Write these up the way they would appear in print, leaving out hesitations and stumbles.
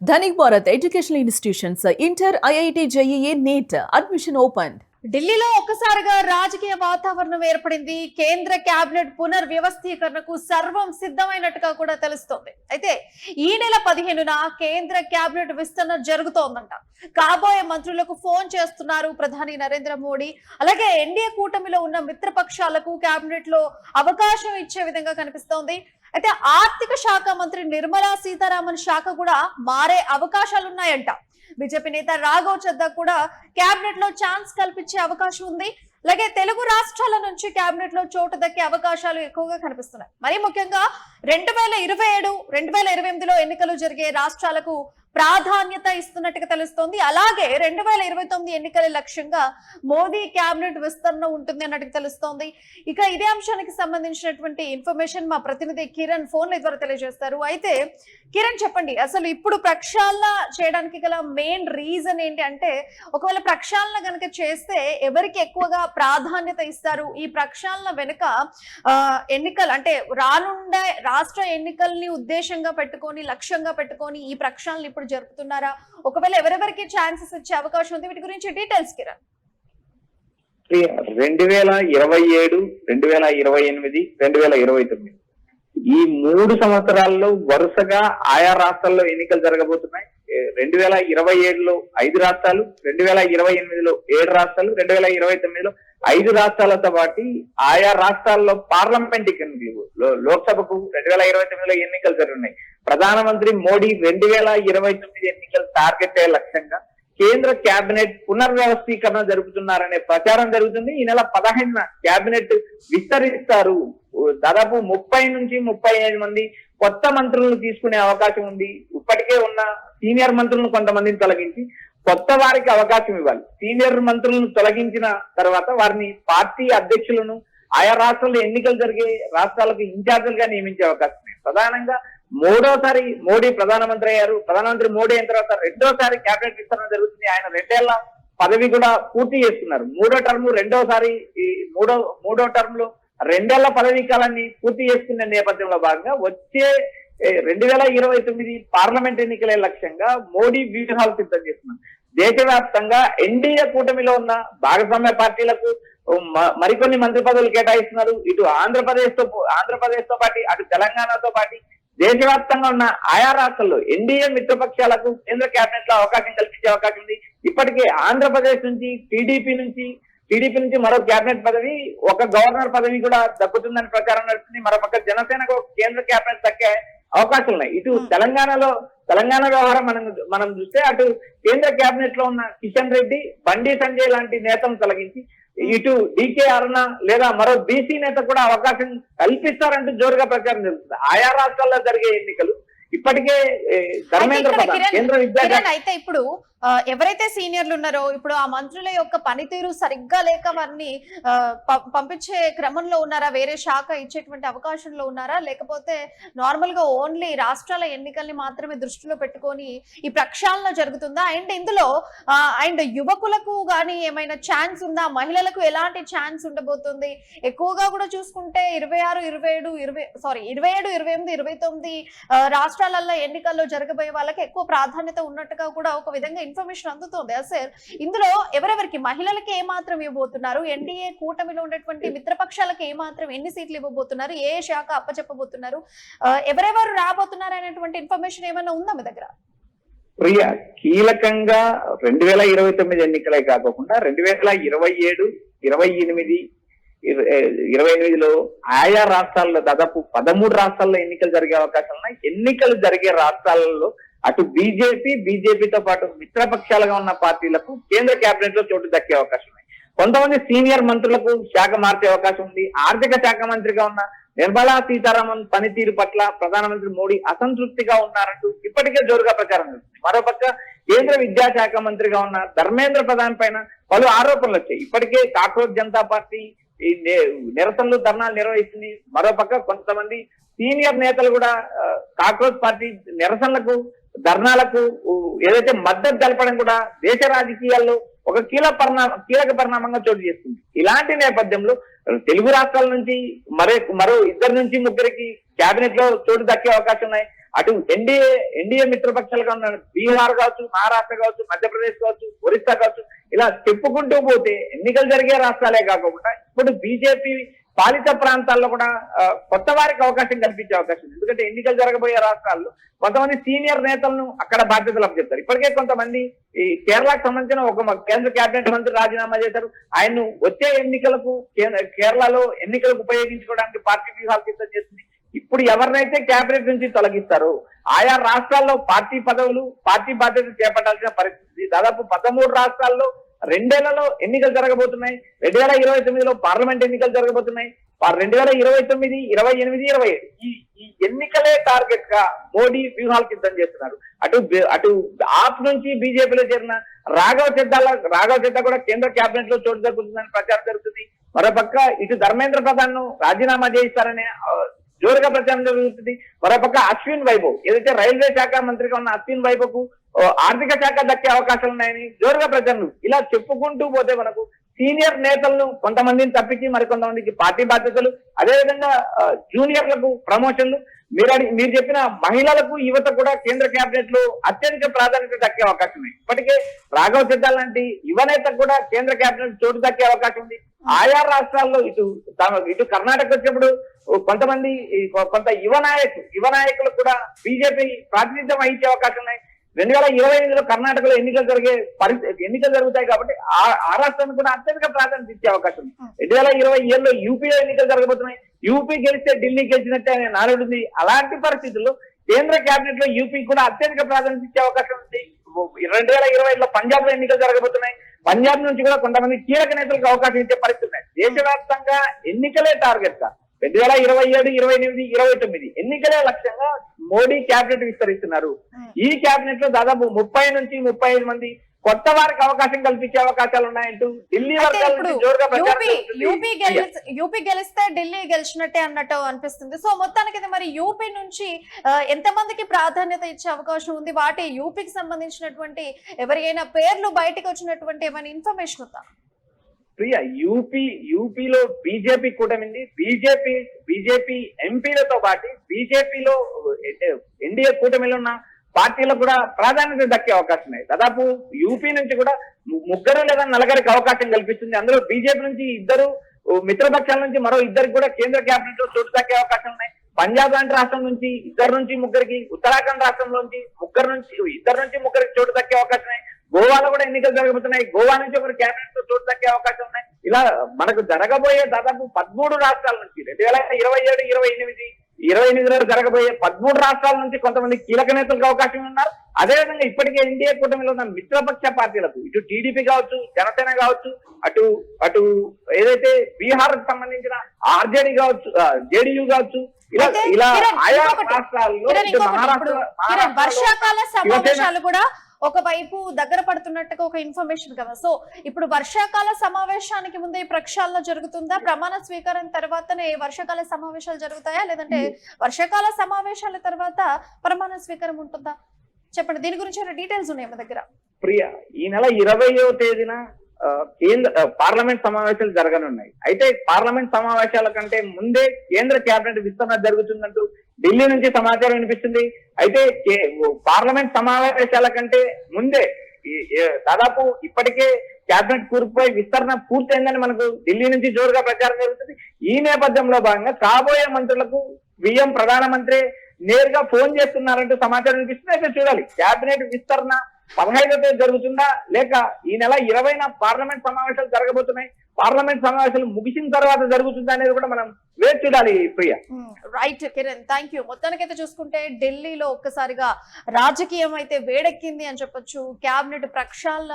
Dhanik Bharat Educational Institutions, Inter, IIT, JEE, NEET, admission opened. ఢిల్లీలో ఒక్కసారిగా రాజకీయ వాతావరణం ఏర్పడింది. కేంద్ర కేబినెట్ పునర్వ్యవస్థీకరణకు సర్వం సిద్ధమైనట్టుగా కూడా తెలుస్తోంది. అయితే ఈ నెల 15న కేంద్ర కేబినెట్ విస్తరణ జరుగుతోందంట. కాబోయే మంత్రులకు ఫోన్ చేస్తున్నారు ప్రధాని నరేంద్ర మోడీ. అలాగే ఎన్డీఏ కూటమిలో ఉన్న మిత్రపక్షాలకు కేబినెట్ లో అవకాశం ఇచ్చే విధంగా కనిపిస్తోంది. అయితే ఆర్థిక శాఖ మంత్రి నిర్మలా సీతారామన్ శాఖ కూడా మారే అవకాశాలున్నాయంట. బీజేపీ నేత రాఘవ్ చద్దా కూడా కేబినెట్ లో ఛాన్స్ కల్పించే అవకాశం ఉంది. అలాగే తెలుగు రాష్ట్రాల నుంచి కేబినెట్ లో చోటు దక్కే అవకాశాలు ఎక్కువగా కనిపిస్తున్నాయి. మరీ ముఖ్యంగా 2027, 2028లో ఎన్నికలు జరిగే రాష్ట్రాలకు ప్రాధాన్యత ఇస్తున్నట్టుగా తెలుస్తోంది. అలాగే 2029 ఎన్నికల లక్ష్యంగా మోదీ కేబినెట్ విస్తరణ ఉంటుంది అన్నట్టుగా తెలుస్తోంది. ఇక ఇదే అంశానికి సంబంధించినటువంటి ఇన్ఫర్మేషన్ మా ప్రతినిధి కిరణ్ ఫోన్ ద్వారా తెలియజేస్తారు. అయితే కిరణ్ చెప్పండి, అసలు ఇప్పుడు ప్రక్షాళన చేయడానికి గల మెయిన్ రీజన్ ఏంటి? అంటే ఒకవేళ ప్రక్షాళన కనుక చేస్తే ఎవరికి ఎక్కువగా ప్రాధాన్యత ఇస్తారు? ఈ ప్రక్షాళన వెనుక ఎన్నికలు అంటే రానుండే రాష్ట్ర ఎన్నికల్ని ఉద్దేశంగా పెట్టుకొని లక్ష్యంగా పెట్టుకొని ఈ ప్రక్షాళన ఇప్పుడు జరుపుతున్నారా? ఒకవేళ ఎవరెవరికి ఛాన్సెస్ ఇచ్చే అవకాశం ఉంది? వీటి గురించి డీటెయిల్స్ కిరణ్. 2027, 2028, 2029 ఈ 3 సంవత్సరాల్లో వరుసగా ఆయా రాష్ట్రాల్లో ఎన్నికలు జరగబోతున్నాయి. 2027లో 5 రాష్ట్రాలు, 2028లో 7 రాష్ట్రాలు, 2029లో 5 రాష్ట్రాలతో పాటు ఆయా రాష్ట్రాల్లో పార్లమెంట్ ఎన్నికలు, లోక్సభకు 2029లో ఎన్నికలు జరుగుతున్నాయి. ప్రధానమంత్రి మోడీ 2029 ఎన్నికలు టార్గెట్ అయ్యే లక్ష్యంగా కేంద్ర కేబినెట్ పునర్వ్యవస్థీకరణ జరుపుతున్నారనే ప్రచారం జరుగుతుంది. ఈ నెల 15న కేబినెట్ విస్తరిస్తారు. దాదాపు 30 నుంచి 35 మంది కొత్త మంత్రులను తీసుకునే అవకాశం ఉంది. ఇప్పటికే ఉన్న సీనియర్ మంత్రులను కొంతమందిని తొలగించి కొత్త వారికి అవకాశం ఇవ్వాలి. సీనియర్ మంత్రులను తొలగించిన తర్వాత వారిని పార్టీ అధ్యక్షులను ఆయా రాష్ట్రాల్లో ఎన్నికలు జరిగే రాష్ట్రాలకు ఇన్ఛార్జీలుగా నియమించే అవకాశం ఉంది. ప్రధానంగా 3వసారి మోడీ ప్రధానమంత్రి అయ్యారు. ప్రధానమంత్రి మోడీ అయిన తర్వాత 2వ కేబినెట్ విస్తరణ జరుగుతుంది. ఆయన 2 ఏళ్ల పదవి కూడా పూర్తి చేస్తున్నారు. 3వ టర్మ్ 2వసారి మూడో టర్మ్ లో 2 ఏళ్ల పదవీ కాలాన్ని పూర్తి చేసుకునే నేపథ్యంలో భాగంగా వచ్చే 2029 పార్లమెంట్ ఎన్నికలే లక్ష్యంగా మోడీ వ్యూహాలు సిద్ధం చేస్తున్నారు. దేశవ్యాప్తంగా ఎన్డీఏ కూటమిలో ఉన్న భాగస్వామ్య పార్టీలకు మరికొన్ని మంత్రి పదవులు కేటాయిస్తున్నారు. ఇటు ఆంధ్రప్రదేశ్ తో పాటు అటు తెలంగాణతో పాటు దేశవ్యాప్తంగా ఉన్న ఆయా రాష్ట్రాల్లో ఎన్డీఏ మిత్రపక్షాలకు కేంద్ర కేబినెట్ లో అవకాశం కల్పించే అవకాశం ఉంది. ఇప్పటికే ఆంధ్రప్రదేశ్ నుంచి టీడీపీ నుంచి మరో కేబినెట్ పదవి, ఒక గవర్నర్ పదవి కూడా దక్కుతుందని ప్రచారం నడుస్తుంది. మరోపక్క జనసేనకు కేంద్ర కేబినెట్ దక్కే అవకాశాలు ఉన్నాయి. ఇటు తెలంగాణ వ్యవహారం మనం చూస్తే అటు కేంద్ర కేబినెట్ లో ఉన్న కిషన్ రెడ్డి, బండి సంజయ్ లాంటి నేతలను తొలగించి ఇటు డీకే అరుణ లేదా మరో బీసీ నేత కూడా అవకాశం కల్పిస్తారంటూ జోరుగా ప్రచారం జరుగుతుంది. ఆయా రాష్ట్రాల్లో జరిగే ఎన్నికలు ఇప్పటికే ధర్మేంద్ర ప్రధాన్ కేంద్ర విద్యాశాఖ అయితే ఇప్పుడు ఎవరైతే సీనియర్లు ఉన్నారో ఇప్పుడు ఆ మంత్రుల యొక్క పనితీరు సరిగ్గా లేక వారిని పంపించే క్రమంలో ఉన్నారా? వేరే శాఖ ఇచ్చేటువంటి అవకాశంలో ఉన్నారా? లేకపోతే నార్మల్ గా ఓన్లీ రాష్ట్రాల ఎన్నికల్ని మాత్రమే దృష్టిలో పెట్టుకొని ఈ ప్రక్షాళన జరుగుతుందా? అండ్ ఇందులో యువకులకు గానీ ఏమైనా ఛాన్స్ ఉందా? మహిళలకు ఎలాంటి ఛాన్స్ ఉండబోతుంది? ఎక్కువగా కూడా చూసుకుంటే 27, 28, 29 రాష్ట్రాలలో ఎన్నికల్లో జరగబోయే వాళ్ళకి ఎక్కువ ప్రాధాన్యత ఉన్నట్టుగా కూడా ఒక విధంగా ఇన్ఫర్మేషన్ అందుతోంది. సార్, ఇందులో ఎవరెవరికి మహిళలకి ఏమాత్రం ఇవ్వబోతున్నారు? ఎన్డీఏ కూటమిలో ఉన్నటువంటి మిత్రపక్షాలకు ఏమాత్రం ఎన్ని సీట్లు ఇవ్వబోతున్నారు? ఏ శాఖ అప్పచెప్పబోతున్నారు? ఎవరెవరు రాబోతున్నారు అనేటువంటి ఇన్ఫర్మేషన్ ఏమైనా ఉందా మీ దగ్గర? ప్రియ, కీలకంగా 2029 ఎన్నికలే కాకుండా 2027, 28, 28లో ఆయా రాష్ట్రాల్లో దాదాపు 13 రాష్ట్రాల్లో ఎన్నికలు జరిగే అవకాశాలు ఉన్నాయి. ఎన్నికలు జరిగే రాష్ట్రాలలో అటు బీజేపీతో పాటు మిత్రపక్షాలుగా ఉన్న పార్టీలకు కేంద్ర కేబినెట్ లో చోటు దక్కే అవకాశం ఉంది. కొంతమంది సీనియర్ మంత్రులకు శాఖ మార్చే అవకాశం ఉంది. ఆర్థిక శాఖ మంత్రిగా ఉన్న నిర్మలా సీతారామన్ పనితీరు పట్ల ప్రధానమంత్రి మోడీ అసంతృప్తిగా ఉన్నారంటూ ఇప్పటికే జోరుగా ప్రచారం జరుగుతుంది. మరోపక్క కేంద్ర విద్యాశాఖ మంత్రిగా ఉన్న ధర్మేంద్ర ప్రధాన్ పైన పలు ఆరోపణలు వచ్చాయి. ఇప్పటికే కాక్రోచ్ జనతా పార్టీ ఈ నిరసనలు, ధర్నాలు నిర్వహిస్తుంది. మరోపక్క కొంతమంది సీనియర్ నేతలు కూడా కాక్రోచ్ పార్టీ నిరసనలకు, ధర్నాలకు ఏదైతే మద్దతు తెలపడం కూడా దేశ రాజకీయాల్లో ఒక కీలక పరిణామంగా చోటు చేస్తుంది. ఇలాంటి నేపథ్యంలో తెలుగు రాష్ట్రాల నుంచి మరో 2 నుంచి 3 కేబినెట్ లో చోటు దక్కే అవకాశం ఉన్నాయి. అటు ఎన్డీఏ మిత్రపక్షాలుగా ఉన్న బీహార్ కావచ్చు, మహారాష్ట్ర కావచ్చు, మధ్యప్రదేశ్ కావచ్చు, ఒరిస్సా కావచ్చు, ఇలా చెప్పుకుంటూ పోతే ఎన్నికలు జరిగే రాష్ట్రాలే కాకుండా ఇప్పుడు బీజేపీ పాలిత ప్రాంతాల్లో కూడా కొత్త వారికి అవకాశం కల్పించే అవకాశం ఉంది. ఎందుకంటే ఎన్నికలు జరగబోయే రాష్ట్రాల్లో కొంతమంది సీనియర్ నేతలను అక్కడ బాధ్యతలు అప్పచెప్తారు. ఇప్పటికే కొంతమంది ఈ కేరళకు సంబంధించిన ఒక కేంద్ర కేబినెట్ మంత్రి రాజీనామా చేశారు. ఆయన్ను వచ్చే ఎన్నికలకు కేరళలో ఎన్నికలకు ఉపయోగించుకోవడానికి పార్టీ వ్యూహాలు సిద్ధం చేస్తుంది. ఇప్పుడు ఎవరినైతే కేబినెట్ నుంచి తొలగిస్తారో ఆయా రాష్ట్రాల్లో పార్టీ పదవులు, పార్టీ బాధ్యతలు చేపట్టాల్సిన పరిస్థితి. దాదాపు 13 రాష్ట్రాల్లో 2 ఏళ్లలో ఎన్నికలు జరగబోతున్నాయి. 2029లో పార్లమెంట్ ఎన్నికలు జరగబోతున్నాయి. 2029, 28, 27 ఈ ఎన్నికలే టార్గెట్ గా మోడీ వ్యూహాలు సిద్ధం చేస్తున్నారు. అటు ఆప్ నుంచి బీజేపీలో చేరిన రాఘవ చెడ్డా కూడా కేంద్ర కేబినెట్ లో చోటు దక్కుతుందని ప్రచారం జరుగుతుంది. మరోపక్క ఇటు ధర్మేంద్ర ప్రధాన్ ను రాజీనామా చేయిస్తారనే జోరుగా ప్రచారం జరుగుతుంది. మరోపక్క అశ్విన్ వైభవ్, ఏదైతే రైల్వే శాఖ మంత్రిగా ఉన్న అశ్విన్ వైభవ్ కు ఆర్థిక శాఖ దక్కే అవకాశాలు ఉన్నాయని జోరుగా ప్రచారం. ఇలా చెప్పుకుంటూ పోతే మనకు సీనియర్ నేతలను కొంతమందిని తప్పించి మరికొంతమందికి పార్టీ బాధ్యతలు, అదేవిధంగా జూనియర్లకు ప్రమోషన్లు, మీరు చెప్పిన మహిళలకు, యువత కూడా కేంద్ర కేబినెట్ లో అత్యధిక ప్రాధాన్యత దక్కే అవకాశం ఉంది. ఇప్పటికే రాఘవ చెడ్డా లాంటి యువ నేతకు కూడా కేంద్ర కేబినెట్ చోటు దక్కే అవకాశం ఉంది. ఆయా రాష్ట్రాల్లో ఇటు కర్ణాటక వచ్చినప్పుడు కొంత యువ నాయకులు కూడా బీజేపీ ప్రాతినిధ్యం వహించే అవకాశం ఉన్నాయి. 2028లో కర్ణాటకలో ఎన్నికలు జరుగుతాయి కాబట్టి ఆ రాష్ట్రానికి కూడా అత్యధిక ప్రాధాన్యత ఇచ్చే అవకాశం ఉంది. 2027లో యూపీలో ఎన్నికలు జరగబోతున్నాయి. యూపీ గెలిస్తే ఢిల్లీ గెలిచినట్టే అనే నానుడుంది. అలాంటి పరిస్థితుల్లో కేంద్ర కేబినెట్ లో యూపీ కూడా అత్యధిక ప్రాధాన్యత ఇచ్చే అవకాశం ఉంది. 2025లో పంజాబ్ లో ఎన్నికలు జరగబోతున్నాయి. పంజాబ్ నుంచి కూడా కొంతమంది కీలక నేతలకు అవకాశం ఇచ్చే పరిస్థితి ఉన్నాయి. దేశవ్యాప్తంగా ఎన్నికలే టార్గెట్ గా 2027, 28, 29 ఎన్నికలే లక్ష్యంగా మోడీ కేబినెట్ విస్తరిస్తున్నారు. ఈ కేబినెట్ లో దాదాపు 30 నుంచి 35 మంది కొత్త వారికి అవకాశం కల్పించే అవకాశాలు ఉన్నాయంటూ ఢిల్లీ వర్గాల నుంచి జోరుగా యూపీ గెలిస్తే ఢిల్లీ గెలిచినట్టే అన్నట్టు అనిపిస్తుంది. సో మొత్తానికి మరి యూపీ నుంచి ఎంత మందికి ప్రాధాన్యత ఇచ్చే అవకాశం ఉంది? వాటి యూపీకి సంబంధించినటువంటి ఎవరికైనా పేర్లు బయటకు వచ్చినటువంటి ఏమైనా ఇన్ఫర్మేషన్ ఉందా? ప్రియా, యూపీలో బీజేపీ కూటమింది. బీజేపీ ఎంపీలతో పాటు బీజేపీలో ఎన్డీఏ కూటమిలో ఉన్న పార్టీలకు కూడా ప్రాధాన్యత దక్కే అవకాశం ఉన్నాయి. దాదాపు యూపీ నుంచి కూడా 3 లేదా 4 అవకాశం కల్పిస్తుంది. అందులో బీజేపీ నుంచి 2 మిత్రపక్షాల నుంచి మరో 2 కూడా కేంద్ర కేబినెట్ లో చోటు దక్కే అవకాశం ఉన్నాయి. పంజాబ్ లాంటి రాష్ట్రం నుంచి 2 నుంచి 3, ఉత్తరాఖండ్ రాష్ట్రంలోంచి 2 నుంచి 3 చోటు దక్కే అవకాశం ఉన్నాయి. గోవాలో కూడా ఎన్నికలు జరగబోతున్నాయి. గోవా నుంచి ఒకరు కేబినెట్ లో చోటు దక్కే అవకాశం ఉన్నాయి. ఇలా మనకు జరగబోయే దాదాపు 13 రాష్ట్రాల నుంచి 2027, 28లో జరగబోయే 13 రాష్ట్రాల నుంచి కొంతమంది కీలక నేతలకు అవకాశం ఉన్నారు. అదేవిధంగా ఇప్పటికే ఎన్డీఏ కూటమిలో ఉన్న మిత్రపక్ష పార్టీలకు, ఇటు టీడీపీ కావచ్చు, జనసేన కావచ్చు, అటు ఏదైతే బీహార్ కు సంబంధించిన ఆర్జేడీ కావచ్చు, జేడీయూ కావచ్చు, ఇలా ఆయా రాష్ట్రాల్లో వర్షాకాల సమావేశాలు కూడా ఒకవైపు దగ్గర పడుతున్నట్టుగా ఒక ఇన్ఫర్మేషన్ కదా. సో ఇప్పుడు వర్షాకాల సమావేశానికి ముందే ప్రక్షాళన జరుగుతుందా? ప్రమాణ స్వీకారం తర్వాతనే వర్షాకాల సమావేశాలు జరుగుతాయా, లేదంటే వర్షాకాల సమావేశాల తర్వాత ప్రమాణ స్వీకారం ఉంటుందా? చెప్పండి, దీని గురించి డీటెయిల్స్ ఉన్నాయి మా దగ్గర. ప్రియా, ఈ నెల 20వ తేదీన పార్లమెంట్ సమావేశాలు జరగనున్నాయి. అయితే పార్లమెంట్ సమావేశాల కంటే ముందే కేంద్ర కేబినెట్ విస్తరణ జరుగుతుందంటూ ఢిల్లీ నుంచి సమాచారం వినిపిస్తుంది. అయితే పార్లమెంట్ సమావేశాల కంటే ముందే దాదాపు ఇప్పటికే కేబినెట్ కూర్పుపై విస్తరణ పూర్తయిందని మనకు ఢిల్లీ నుంచి జోరుగా ప్రచారం జరుగుతుంది. ఈ నేపథ్యంలో భాగంగా కాబోయే మంత్రులకు ప్రధానమంత్రి నేరుగా ఫోన్ చేస్తున్నారంటూ సమాచారం వినిపిస్తుంది. అయితే చూడాలి, కేబినెట్ విస్తరణ 15వ తేదీ జరుగుతుందా, లేక ఈ నెల 20న పార్లమెంట్ సమావేశాలు జరగబోతున్నాయి. పార్లమెంట్ సమావేశాలు ముగిసిన తర్వాత జరుగుతుందా అనేది కూడా మనం వేచి చూడాలి. ప్రియ, రైట్ కిరణ్, థ్యాంక్ యూ. మొత్తానికైతే చూసుకుంటే ఢిల్లీలో ఒక్కసారిగా రాజకీయం అయితే వేడెక్కింది అని చెప్పొచ్చు. క్యాబినెట్ ప్రక్షాళన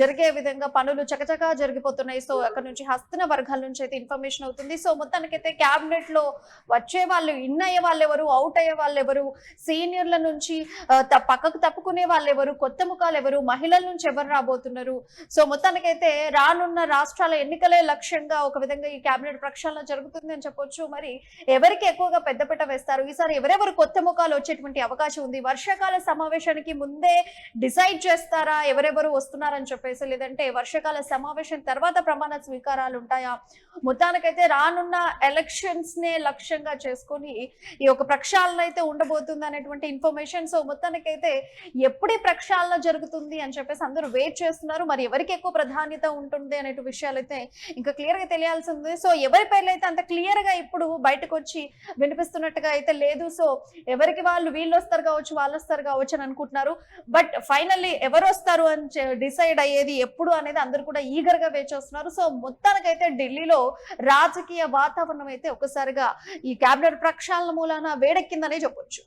జరిగే విధంగా పనులు చకచకా జరిగిపోతున్నాయి. సో అక్కడ నుంచి హస్తన వర్గాల నుంచి అయితే ఇన్ఫర్మేషన్ అవుతుంది. సో మొత్తానికైతే క్యాబినెట్ లో వచ్చే వాళ్ళు, ఇన్ అయ్యే వాళ్ళు ఎవరు, అవుట్ అయ్యే వాళ్ళు ఎవరు, సీనియర్ల నుంచి పక్కకు తప్పుకునే వాళ్ళు ఎవరు, కొత్త ముఖాలు ఎవరు, మహిళల నుంచి ఎవరు రాబోతున్నారు. సో మొత్తానికైతే రానున్న రాష్ట్రాల ఎన్నికలే లక్ష్యంగా ఒక విధంగా ఈ క్యాబినెట్ ప్రక్షాళన జరుగుతుంది అని చెప్పొచ్చు. చెప్పొచ్చు. మరి ఎవరికి ఎక్కువగా పెద్దపీట వేస్తారు, ఈసారి ఎవరెవరు కొత్త ముఖాలు వచ్చేటువంటి అవకాశం ఉంది, వర్షాకాల సమావేశానికి ముందే డిసైడ్ చేస్తారా ఎవరెవరు వస్తున్నారని చెప్పేసి, లేదంటే వర్షాకాల సమావేశం తర్వాత ప్రమాణ స్వీకారాలు ఉంటాయా? మొత్తానికైతే రానున్న ఎలక్షన్స్ నే లక్ష్యంగా చేసుకొని ఈ ఒక ప్రక్షాళన అయితే ఉండబోతుంది అనేటువంటి ఇన్ఫర్మేషన్. సో మొత్తానికైతే ఎప్పుడు ఈ ప్రక్షాళన జరుగుతుంది అని చెప్పేసి అందరూ వెయిట్ చేస్తున్నారు. మరి ఎవరికి ఎక్కువ ప్రాధాన్యత ఉంటుంది అనే విషయాలు అయితే ఇంకా క్లియర్ గా తెలియాల్సి ఉంది. సో ఎవరి పేర్లు అయితే అంత క్లియర్ గా ఇప్పుడు బయటకు వచ్చి వినిపిస్తున్నట్టుగా అయితే లేదు. సో ఎవరికి వాళ్ళు వీళ్ళు వస్తారు కావచ్చు, వాళ్ళు వస్తారు కావచ్చు అని అనుకుంటున్నారు. బట్ ఫైనల్లీ ఎవరు వస్తారు అని డిసైడ్ అయ్యేది ఎప్పుడు అనేది అందరూ కూడా ఈగర్ గా వేచి వస్తున్నారు. సో మొత్తానికైతే ఢిల్లీలో రాజకీయ వాతావరణం అయితే ఒక్కసారిగా ఈ కేబినెట్ ప్రక్షాళన మూలాన వేడెక్కిందనే చెప్పొచ్చు.